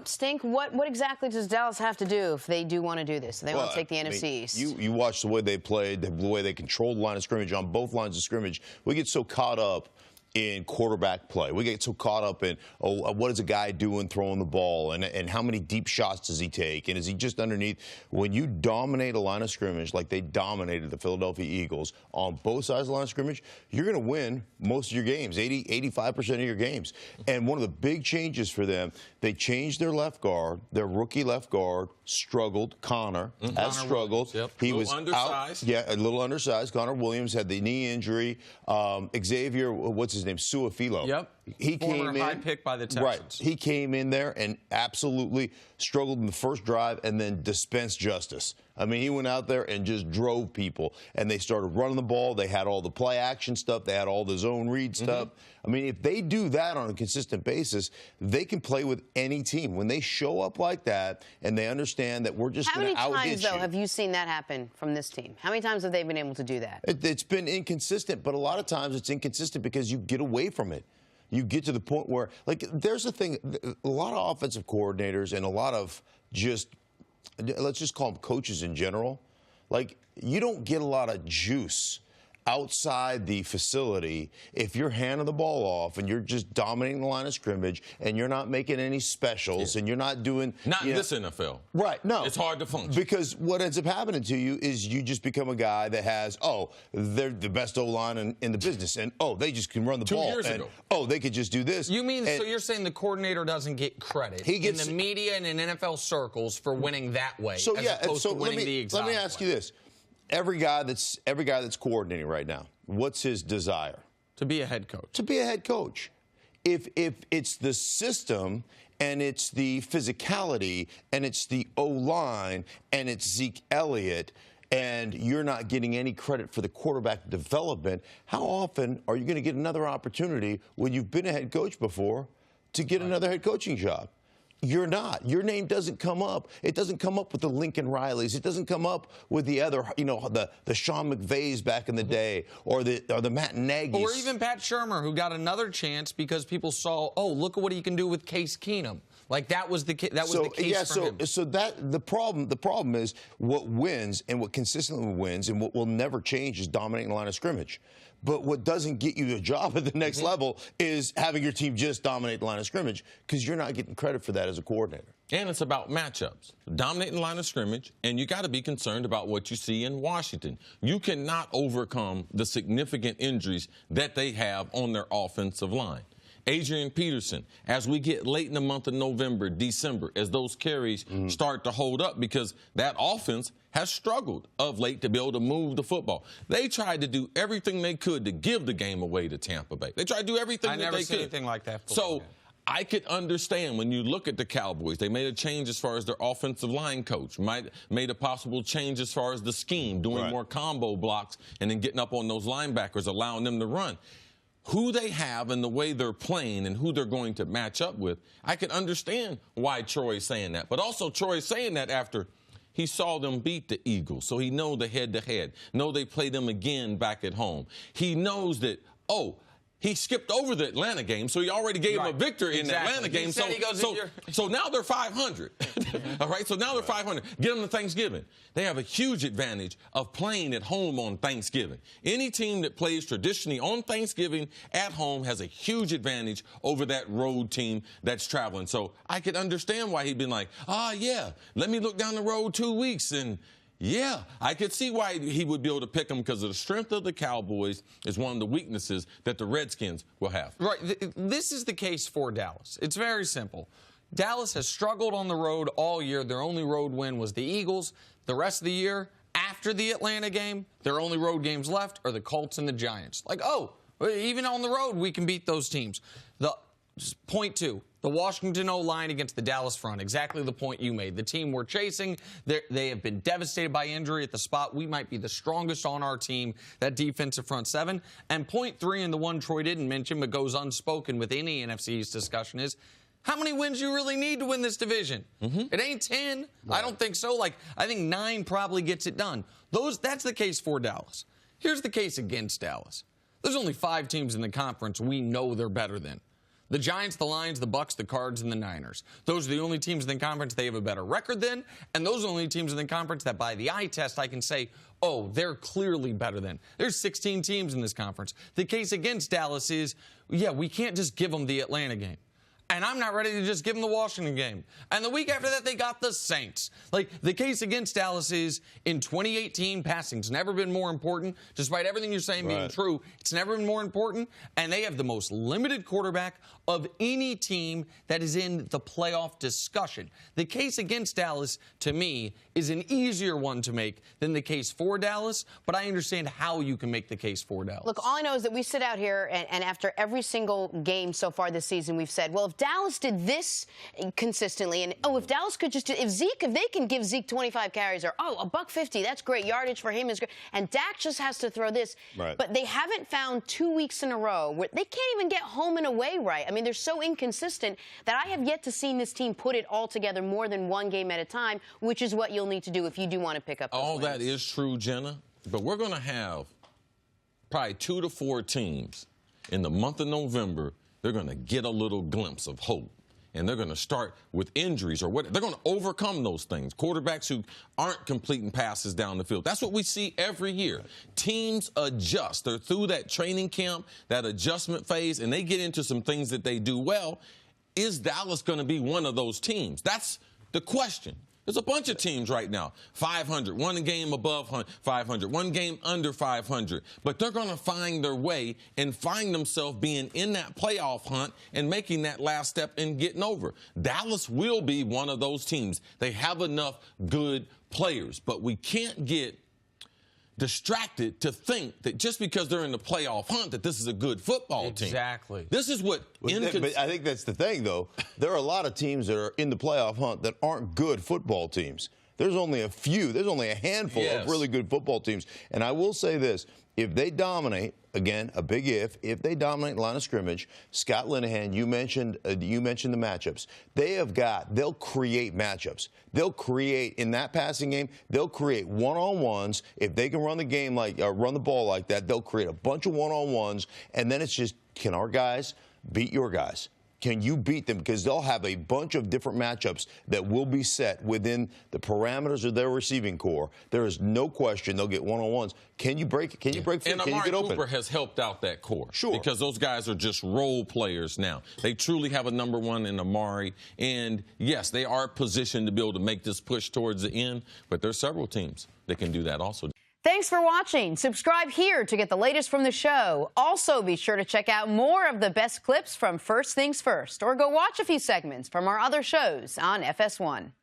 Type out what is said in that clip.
Stink, what exactly does Dallas have to do if they do want to do this? They want to take the NFC East. You watch the way they played, the way they controlled the line of scrimmage on both lines of scrimmage. We get so caught up in quarterback play. We get so caught up in, what is a guy doing throwing the ball, and how many deep shots does he take, and is he just underneath? When you dominate a line of scrimmage like they dominated the Philadelphia Eagles on both sides of the line of scrimmage, you're going to win most of your games, 85% of your games. And one of the big changes for them, they changed their left guard. Their rookie left guard struggled. Connor has struggled. Yep. He was undersized. out. Yeah, a little undersized. Connor Williams had the knee injury. Xavier, what's his name? Suafilo. Yep. He Former came in. high pick by the Texans. Right. He came in there and absolutely struggled in the first drive and then dispensed justice. I mean, he went out there and just drove people, and they started running the ball. They had all the play action stuff. They had all the zone read stuff. I mean, if they do that on a consistent basis, they can play with any team. When they show up like that and they understand that we're just going to out-hit you. How many times, though, have you seen that happen from this team? How many times have they been able to do that? It's been inconsistent, but a lot of times it's inconsistent because you get away from it. You get to the point where, like, there's a thing, a lot of offensive coordinators and a lot of just, let's just call them coaches in general, like, you don't get a lot of juice outside the facility if you're handing the ball off and you're just dominating the line of scrimmage and you're not making any specials and you're not doing... Not in this NFL. Right, no. It's hard to function. Because what ends up happening to you is you just become a guy that has, they're the best O-line in the business, and, they just can run the ball. 2 years and, ago. They could just do this. You mean, so you're saying the coordinator doesn't get credit in the media and in NFL circles for winning that way, as opposed to winning the exotic way? Let me ask you this. Every guy that's coordinating right now, what's his desire? To be a head coach. To be a head coach. If it's the system and it's the physicality and it's the O-line and it's Zeke Elliott and you're not getting any credit for the quarterback development, how often are you going to get another opportunity when you've been a head coach before to get another head coaching job? You're not. Your name doesn't come up. It doesn't come up with the Lincoln Rileys. It doesn't come up with the other, the Sean McVays back in the day, or the Matt Nagy's. Or even Pat Shurmur, who got another chance because people saw, look at what he can do with Case Keenum. Like that was the case for him. So that the problem is what wins and what consistently wins and what will never change is dominating the line of scrimmage. But what doesn't get you a job at the next level is having your team just dominate the line of scrimmage, because you're not getting credit for that as a coordinator. And it's about matchups. Dominating the line of scrimmage, and you got to be concerned about what you see in Washington. You cannot overcome the significant injuries that they have on their offensive line. Adrian Peterson, as we get late in the month of November, December, as those carries start to hold up, because that offense has struggled of late to be able to move the football. They tried to do everything they could to give the game away to Tampa Bay. They tried to do everything that they could. I never seen anything like that. So I could understand when you look at the Cowboys, they made a change as far as their offensive line coach, made a possible change as far as the scheme, doing more combo blocks and then getting up on those linebackers, allowing them to run. Who they have and the way they're playing and who they're going to match up with, I can understand why Troy's saying that. But also Troy's saying that after he saw them beat the Eagles, so he knows the head-to-head. Know they play them again back at home. He knows that, he skipped over the Atlanta game, so he already gave him a victory in the Atlanta game. So now they're 500. All right, so now they're 500. Get them to Thanksgiving. They have a huge advantage of playing at home on Thanksgiving. Any team that plays traditionally on Thanksgiving at home has a huge advantage over that road team that's traveling. So I could understand why he'd been like, let me look down the road 2 weeks and I could see why he would be able to pick them, because of the strength of the Cowboys is one of the weaknesses that the Redskins will have. Right. This is the case for Dallas. It's very simple. Dallas has struggled on the road all year. Their only road win was the Eagles. The rest of the year, after the Atlanta game, their only road games left are the Colts and the Giants. Like, even on the road, we can beat those teams. Point two, the Washington O-line against the Dallas front, exactly the point you made. The team we're chasing, they have been devastated by injury at the spot. We might be the strongest on our team, that defensive front seven. And point three, and the one Troy didn't mention but goes unspoken with any NFC East discussion, is how many wins you really need to win this division. It ain't 10. I don't think so. I think 9 probably gets it done. That's the case for Dallas. Here's the case against Dallas. There's only 5 teams in the conference we know they're better than. The Giants, the Lions, the Bucks, the Cards, and the Niners. Those are the only teams in the conference they have a better record than, and those are the only teams in the conference that by the eye test I can say, oh, they're clearly better than. There's 16 teams in this conference. The case against Dallas is, yeah, we can't just give them the Atlanta game. And I'm not ready to just give them the Washington game. And the week after that, they got the Saints. Like, the case against Dallas is, in 2018, passing's never been more important. Despite everything you're saying being true, it's never been more important. And they have the most limited quarterback of any team that is in the playoff discussion. The case against Dallas, to me, is an easier one to make than the case for Dallas, but I understand how you can make the case for Dallas. Look, all I know is that we sit out here, and after every single game so far this season, we've said, well, if Dallas did this consistently, and if Dallas could just do, if they can give Zeke 25 carries, or $150, that's great, yardage for him is great, and Dak just has to throw this. Right. But they haven't found 2 weeks in a row where they can't even get home and away right. I mean, they're so inconsistent that I have yet to see this team put it all together more than one game at a time, which is what you'll need to do if you do want to pick up those All wins. that is true, Jenna, but we're going to have probably 2 to 4 teams in the month of November. They're going to get a little glimpse of hope, and they're going to start with injuries or what. They're going to overcome those things. Quarterbacks who aren't completing passes down the field. That's what we see every year. Teams adjust. They're through that training camp, that adjustment phase, and they get into some things that they do well. Is Dallas going to be one of those teams? That's the question. There's a bunch of teams right now, 500, one game above 500, one game under 500. But they're going to find their way and find themselves being in that playoff hunt and making that last step and getting over. Dallas will be one of those teams. They have enough good players, but we can't get distracted to think that just because they're in the playoff hunt that this is a good football team. Exactly. This is what... But I think that's the thing, though. There are a lot of teams that are in the playoff hunt that aren't good football teams. There's only a few. There's only a handful of really good football teams. And I will say this. If they dominate, again, a big if they dominate line of scrimmage, Scott Linehan, you mentioned the matchups. They'll create matchups. They'll create, in that passing game, they'll create one-on-ones. If they can run the game run the ball like that, they'll create a bunch of one-on-ones. And then it's just, can our guys beat your guys? Can you beat them? Because they'll have a bunch of different matchups that will be set within the parameters of their receiving core. There is no question they'll get one-on-ones. Can you break it? Can you break free? And Can you Amari get open? Cooper has helped out that core. Sure. Because those guys are just role players now. They truly have a number one in Amari. And, yes, they are positioned to be able to make this push towards the end. But there's several teams that can do that also. Thanks for watching. Subscribe here to get the latest from the show. Also, be sure to check out more of the best clips from First Things First, or go watch a few segments from our other shows on FS1.